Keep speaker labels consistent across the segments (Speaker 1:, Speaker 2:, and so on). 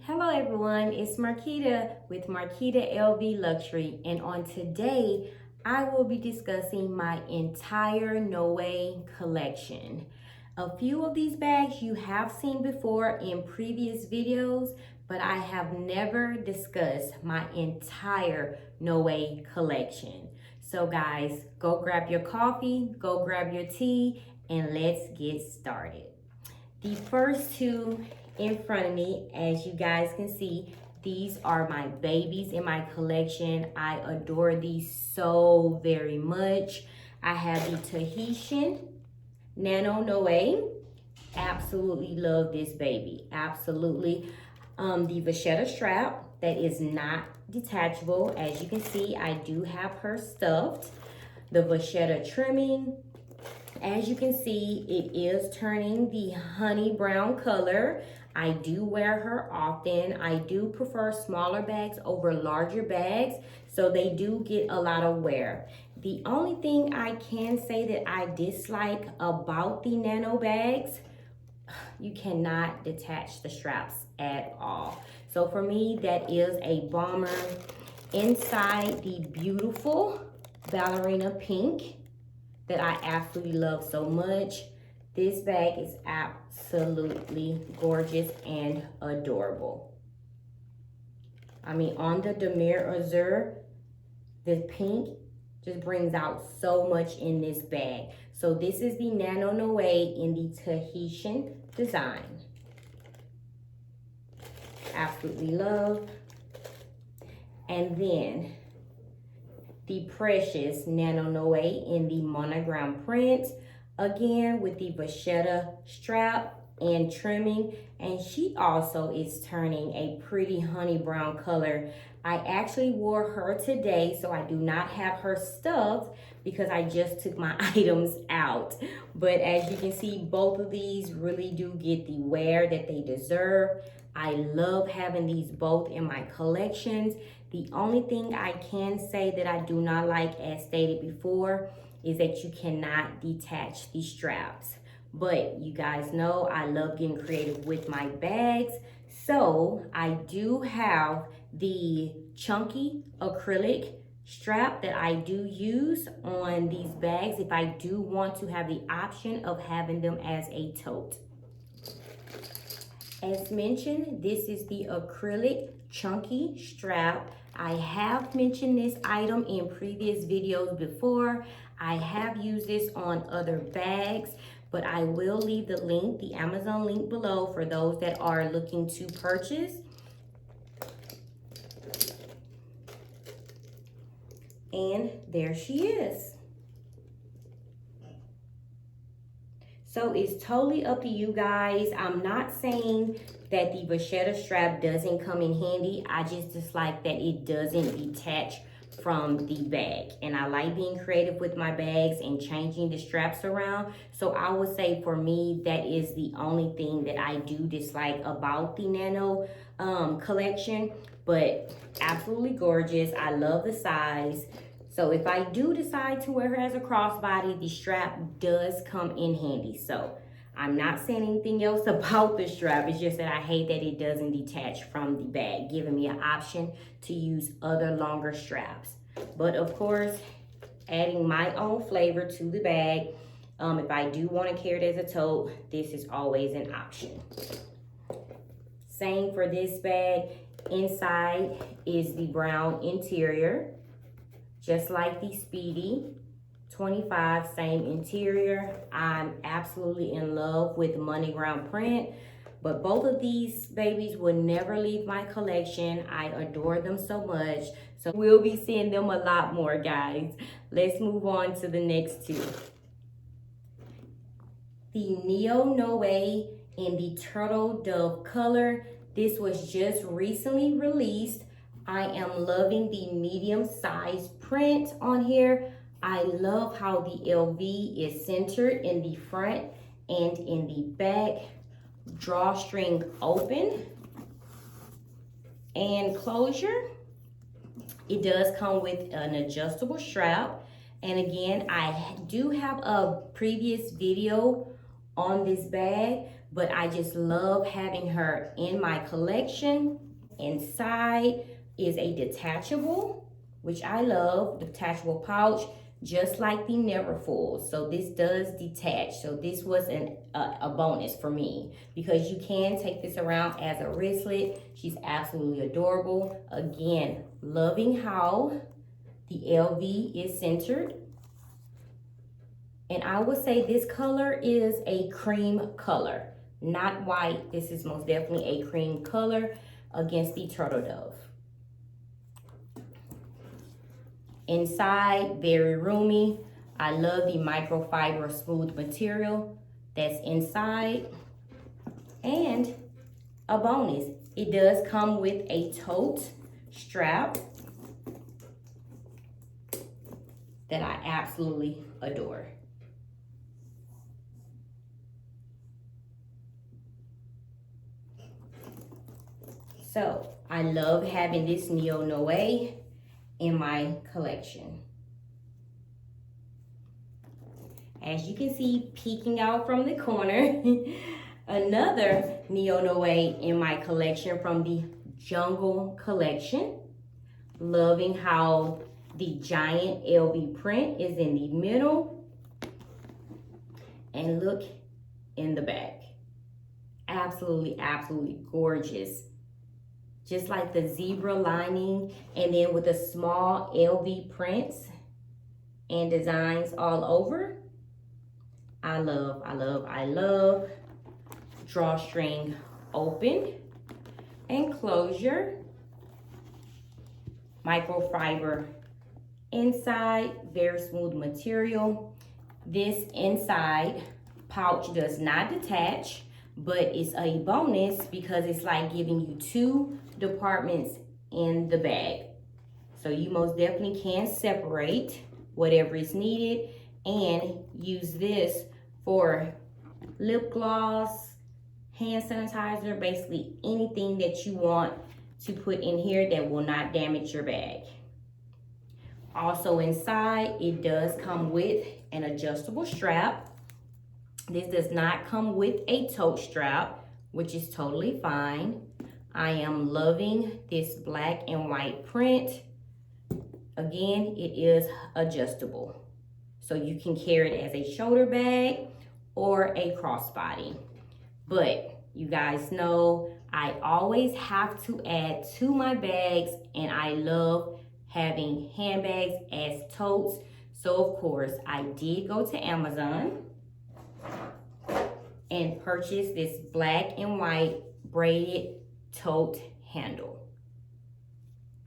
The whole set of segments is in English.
Speaker 1: Hello everyone, it's Marquita with Marquita LV Luxury, and on today I will be discussing my entire Noe collection. A few of these bags you have seen before in previous videos, but I have never discussed my entire Noe collection. So guys, go grab your coffee, go grab your tea, and let's get started. The first two in front of me, as you guys can see, these are my babies in my collection. I adore these so very much. I have the Tahitienne Nano Noe. Absolutely love this baby. Absolutely. The vachetta strap that is not detachable. As you can see, I do have her stuffed. The vachetta trimming. As you can see, it is turning the honey brown color. I do wear her often. I do prefer smaller bags over larger bags, so they do get a lot of wear. The only thing I can say that I dislike about the Nano bags, you cannot detach the straps at all. So for me, that is a bummer. Inside, the beautiful ballerina pink that I absolutely love so much. This bag is absolutely gorgeous and adorable. I mean, on the Damier Azur, the pink just brings out so much in this bag. So this is the Nano Noe in the Tahitian design. Absolutely love. And then the precious Nano Noe in the monogram print, again with the vachetta strap and trimming, and she also is turning a pretty honey brown color. I actually wore her today, so I do not have her stuffed because I just took my items out. But as you can see, both of these really do get the wear that they deserve. I love having these both in my collections. The only thing I can say that I do not like, as stated before, is that you cannot detach the straps. But you guys know I love getting creative with my bags. So I do have the chunky acrylic strap that I do use on these bags if I do want to have the option of having them as a tote. As mentioned, this is the acrylic chunky strap. I have mentioned this item in previous videos before. I have used this on other bags, but I will leave the link, the Amazon link below for those that are looking to purchase. And there she is. So it's totally up to you guys. I'm not saying that the vachetta strap doesn't come in handy. I just dislike that it doesn't detach from the bag. And I like being creative with my bags and changing the straps around. So I would say for me, that is the only thing that I do dislike about the Nano collection. But absolutely gorgeous. I love the size. So if I do decide to wear her as a crossbody, the strap does come in handy. So I'm not saying anything else about the strap. It's just that I hate that it doesn't detach from the bag, giving me an option to use other longer straps. But of course, adding my own flavor to the bag, if I do want to carry it as a tote, this is always an option. Same for this bag. Inside is the brown interior. Just like the Speedy 25, same interior. I'm absolutely in love with Monogram print, but both of these babies will never leave my collection. I adore them so much. So we'll be seeing them a lot more, guys. Let's move on to the next two. The NeoNoe in the turtle dove color. This was just recently released. I am loving the medium size print on here. I love how the LV is centered in the front and in the back. Drawstring open and closure. It does come with an adjustable strap. And again, I do have a previous video on this bag, but I just love having her in my collection. Inside is a detachable, which I love, detachable pouch, just like the Neverfull. So this does detach. So this was a bonus for me because you can take this around as a wristlet. She's absolutely adorable. Again, loving how the LV is centered. And I would say this color is a cream color, not white. This is most definitely a cream color against the turtle dove. Inside, very roomy. I love the microfiber smooth material that's inside. And a bonus, it does come with a tote strap that I absolutely adore. So I love having this NeoNoe in my collection. As you can see, peeking out from the corner, another NeoNoe in my collection from the Jungle collection. Loving how the giant LV print is in the middle. And look in the back. Absolutely, absolutely gorgeous. Just like the zebra lining, and then with the small LV prints and designs all over. I love. Drawstring open and closure. Microfiber inside, very smooth material. This inside pouch does not detach, but it's a bonus because it's like giving you 2 departments in the bag. So you most definitely can separate whatever is needed and use this for lip gloss, hand sanitizer, basically anything that you want to put in here that will not damage your bag. Also inside, it does come with an adjustable strap. This does not come with a tote strap, which is totally fine. I am loving this black and white print. Again, it is adjustable. So you can carry it as a shoulder bag or a crossbody. But you guys know I always have to add to my bags, and I love having handbags as totes. So of course, I did go to Amazon and purchase this black and white braided tote handle.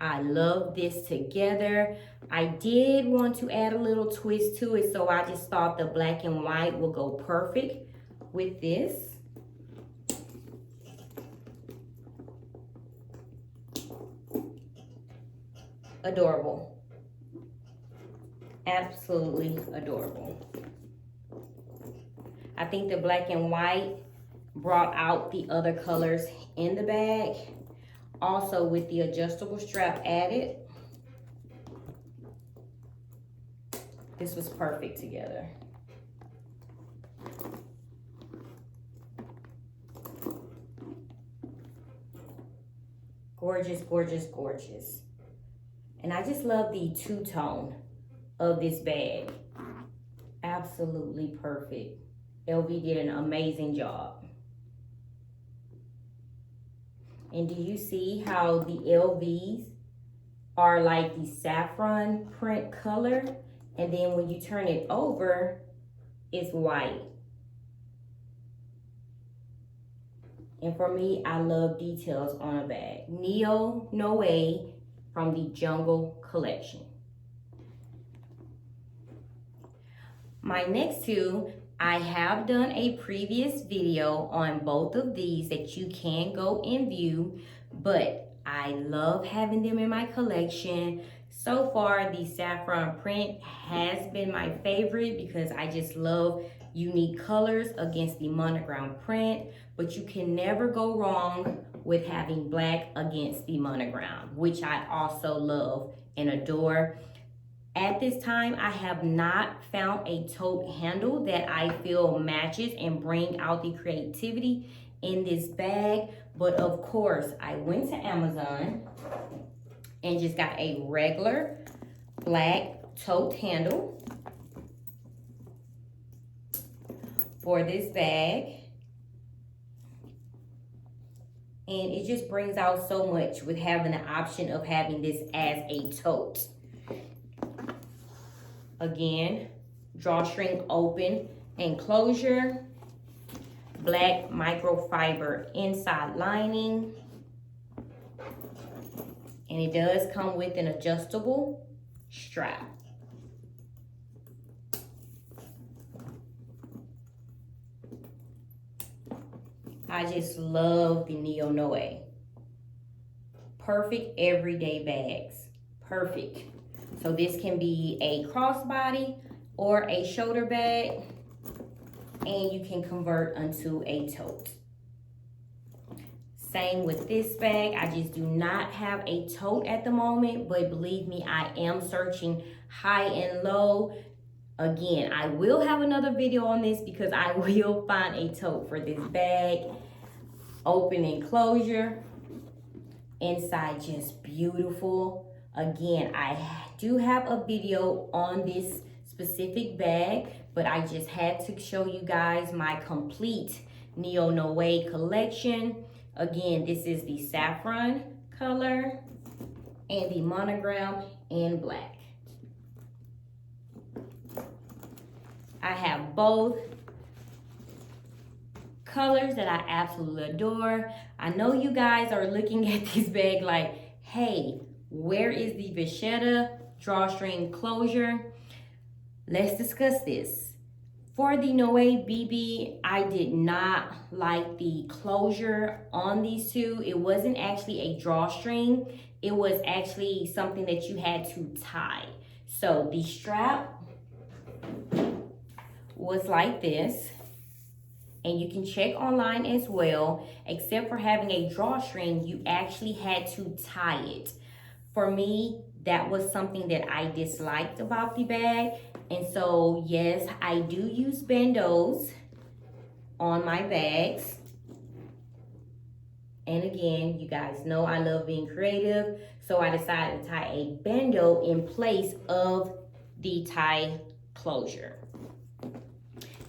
Speaker 1: I love this together. I did want to add a little twist to it, so I just thought the black and white will go perfect with this. Adorable. Absolutely adorable. I think the black and white brought out the other colors in the bag. Also with the adjustable strap added, this was perfect together. Gorgeous, gorgeous, gorgeous. And I just love the two-tone of this bag. Absolutely perfect. LV did an amazing job. And do you see how the LVs are like the saffron print color? And then when you turn it over, it's white. And for me, I love details on a bag. NeoNoe from the Jungle collection. My next two, I have done a previous video on both of these that you can go and view, but I love having them in my collection. So far, the saffron print has been my favorite because I just love unique colors against the monogram print, but you can never go wrong with having black against the monogram, which I also love and adore. At this time, I have not found a tote handle that I feel matches and bring out the creativity in this bag. But of course, I went to Amazon and just got a regular black tote handle for this bag. And it just brings out so much with having the option of having this as a tote. Again, drawstring open and closure, black microfiber inside lining, and it does come with an adjustable strap. I just love the NeoNoe. Perfect everyday bags, perfect. So this can be a crossbody or a shoulder bag, and you can convert onto a tote. Same with this bag. I just do not have a tote at the moment, but believe me, I am searching high and low. Again, I will have another video on this because I will find a tote for this bag. Open and closure. Inside just beautiful. Again, I do have a video on this specific bag, but I just had to show you guys my complete NeoNoe collection. Again, this is the saffron color and the monogram in black. I have both colors that I absolutely adore. I know you guys are looking at this bag like, hey, where is the vachetta drawstring closure? Let's discuss this. For the Noe BB, I did not like the closure on these two. It wasn't actually a drawstring. It was actually something that you had to tie. So the strap was like this. And you can check online as well. Except for having a drawstring, you actually had to tie it. For me, that was something that I disliked about the bag. And so, yes, I do use bandos on my bags. And again, you guys know I love being creative. So I decided to tie a bando in place of the tie closure.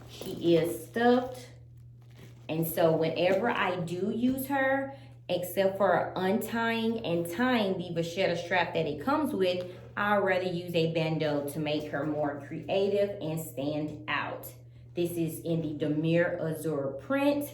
Speaker 1: She is stuffed. And so whenever I do use her, except for untying and tying the vachetta strap that it comes with, I'd rather use a bando to make her more creative and stand out. This is in the Damier Azur print.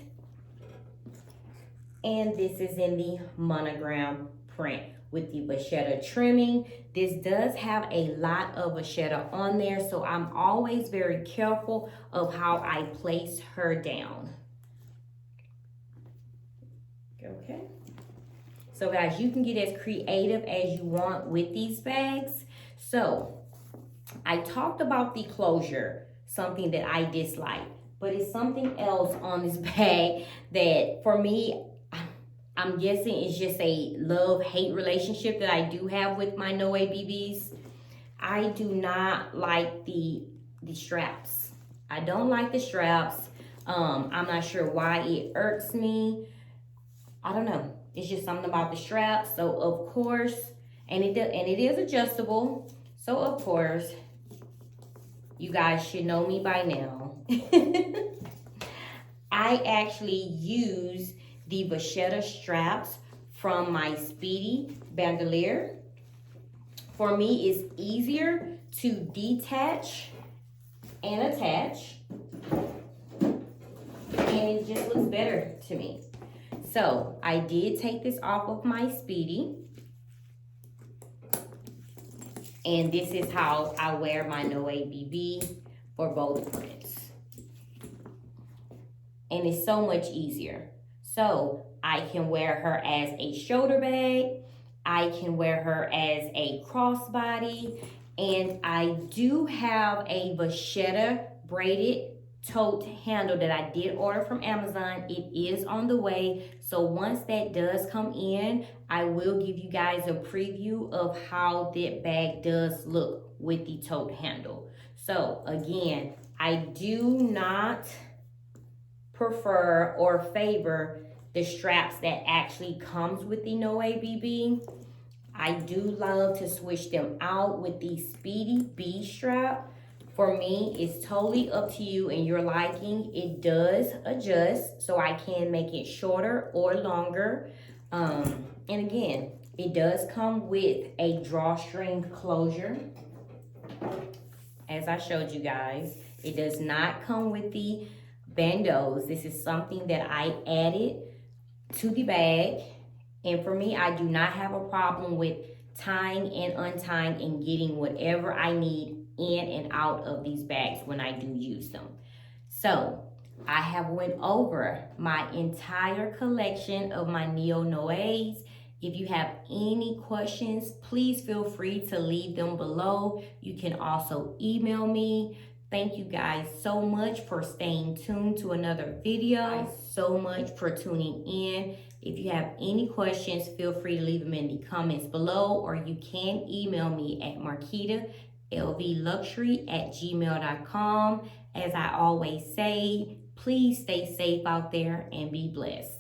Speaker 1: And this is in the monogram print with the vachetta trimming. This does have a lot of vachetta on there, so I'm always very careful of how I place her down. Okay, so guys, you can get as creative as you want with these bags. So I talked about the closure, something that I dislike, but it's something else on this bag that for me, I'm guessing it's just a love-hate relationship that I do have with my Noe BBs. I do not like the straps. I don't like the straps. I'm not sure why it irks me. I don't know. It's just something about the straps. So of course, and it is adjustable. So of course, you guys should know me by now. I actually use the vachetta straps from my Speedy bandolier. For me, it's easier to detach and attach, and it just looks better to me. So I did take this off of my Speedy, and this is how I wear my Noe BB for both prints. And it's so much easier. So I can wear her as a shoulder bag, I can wear her as a crossbody, and I do have a vachetta braided tote handle that I did order from Amazon. It is on the way. So once that does come in, I will give you guys a preview of how that bag does look with the tote handle. So again, I do not prefer or favor the straps that actually comes with the Noe BB. I do love to switch them out with the Speedy B strap. For me, it's totally up to you and your liking. It does adjust, so I can make it shorter or longer. And again, it does come with a drawstring closure, as I showed you guys. It does not come with the bandos. This is something that I added to the bag. And for me, I do not have a problem with tying and untying and getting whatever I need in and out of these bags when I do use them. So I have went over my entire collection of my NeoNoes. If you have any questions, please feel free to leave them below. You can also email me. Thank you guys so much for staying tuned to another video. So much for tuning in. If you have any questions, feel free to leave them in the comments below, or you can email me at marquitalvluxury@gmail.com. As I always say, please stay safe out there and be blessed.